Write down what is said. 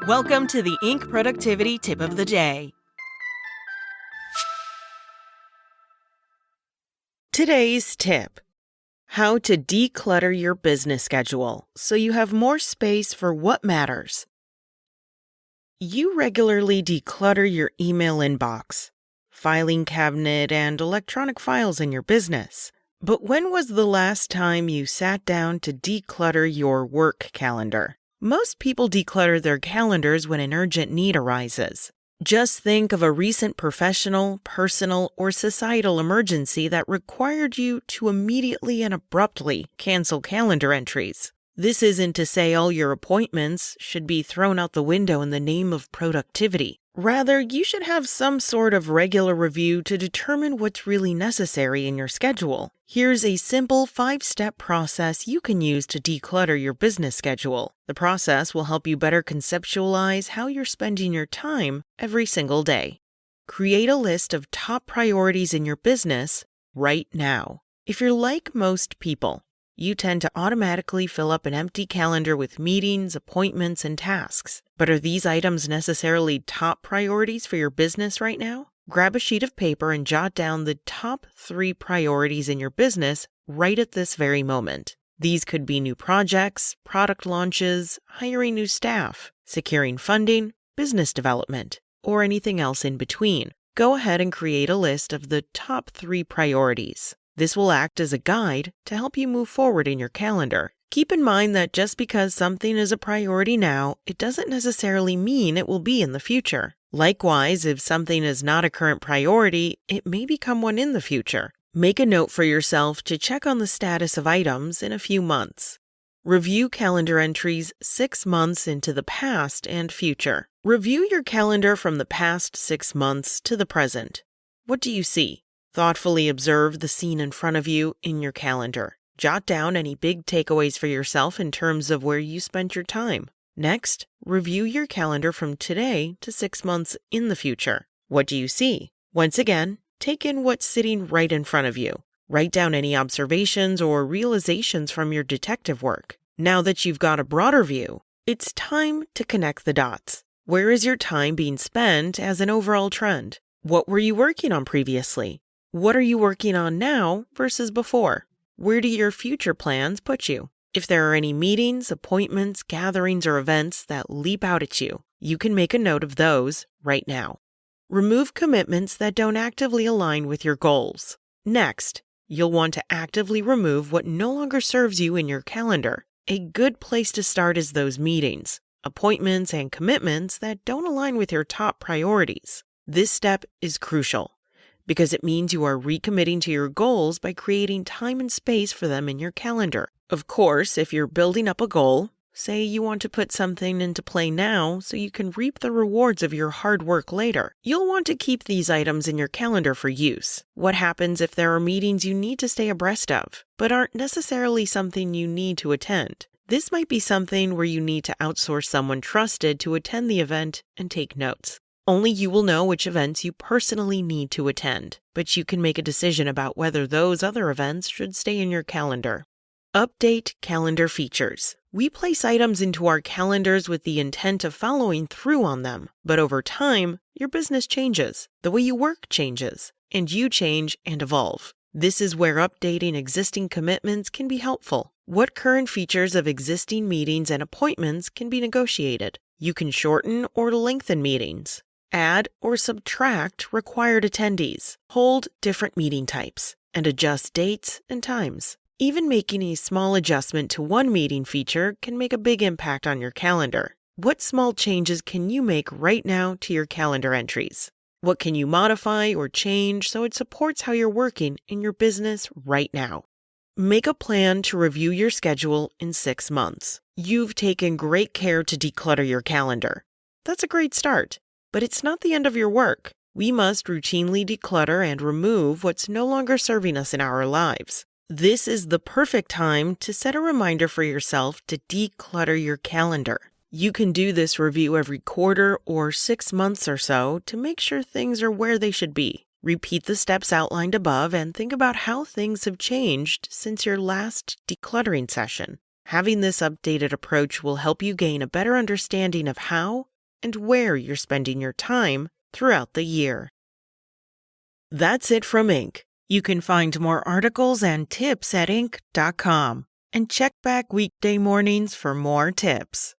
Welcome to the Inc. Productivity Tip of the Day. Today's tip: how to declutter your business schedule so you have more space for what matters. You regularly declutter your email inbox, filing cabinet, and electronic files in your business. But when was the last time you sat down to declutter your work calendar? Most people declutter their calendars when an urgent need arises. Just think of a recent professional, personal, or societal emergency that required you to immediately and abruptly cancel calendar entries. This isn't to say all your appointments should be thrown out the window in the name of productivity. Rather, you should have some sort of regular review to determine what's really necessary in your schedule. Here's a simple 5-step process you can use to declutter your business schedule. The process will help you better conceptualize how you're spending your time every single day. Create a list of top priorities in your business right now. If you're like most people, you tend to automatically fill up an empty calendar with meetings, appointments, and tasks. But are these items necessarily top priorities for your business right now? Grab a sheet of paper and jot down the top 3 priorities in your business right at this very moment. These could be new projects, product launches, hiring new staff, securing funding, business development, or anything else in between. Go ahead and create a list of the top 3 priorities. This will act as a guide to help you move forward in your calendar. Keep in mind that just because something is a priority now, it doesn't necessarily mean it will be in the future. Likewise, if something is not a current priority, it may become one in the future. Make a note for yourself to check on the status of items in a few months. Review calendar entries 6 months into the past and future. Review your calendar from the past 6 months to the present. What do you see? Thoughtfully observe the scene in front of you in your calendar. Jot down any big takeaways for yourself in terms of where you spent your time. Next, review your calendar from today to 6 months in the future. What do you see? Once again, take in what's sitting right in front of you. Write down any observations or realizations from your detective work. Now that you've got a broader view, it's time to connect the dots. Where is your time being spent as an overall trend? What were you working on previously? What are you working on now versus before? Where do your future plans put you? If there are any meetings, appointments, gatherings, or events that leap out at you, you can make a note of those right now. Remove commitments that don't actively align with your goals. Next, you'll want to actively remove what no longer serves you in your calendar. A good place to start is those meetings, appointments, and commitments that don't align with your top priorities. This step is crucial, because it means you are recommitting to your goals by creating time and space for them in your calendar. Of course, if you're building up a goal, say you want to put something into play now so you can reap the rewards of your hard work later, you'll want to keep these items in your calendar for use. What happens if there are meetings you need to stay abreast of, but aren't necessarily something you need to attend? This might be something where you need to outsource someone trusted to attend the event and take notes. Only you will know which events you personally need to attend, but you can make a decision about whether those other events should stay in your calendar. Update calendar features. We place items into our calendars with the intent of following through on them, but over time, your business changes, the way you work changes, and you change and evolve. This is where updating existing commitments can be helpful. What current features of existing meetings and appointments can be negotiated? You can shorten or lengthen meetings. Add or subtract required attendees, hold different meeting types, and adjust dates and times. Even making a small adjustment to one meeting feature can make a big impact on your calendar. What small changes can you make right now to your calendar entries? What can you modify or change so it supports how you're working in your business right now? Make a plan to review your schedule in 6 months. You've taken great care to declutter your calendar. That's a great start. But it's not the end of your work. We must routinely declutter and remove what's no longer serving us in our lives. This is the perfect time to set a reminder for yourself to declutter your calendar. You can do this review every quarter or 6 months or so to make sure things are where they should be. Repeat the steps outlined above and think about how things have changed since your last decluttering session. Having this updated approach will help you gain a better understanding of how and where you're spending your time throughout the year. That's it from Inc. You can find more articles and tips at Inc.com and check back weekday mornings for more tips.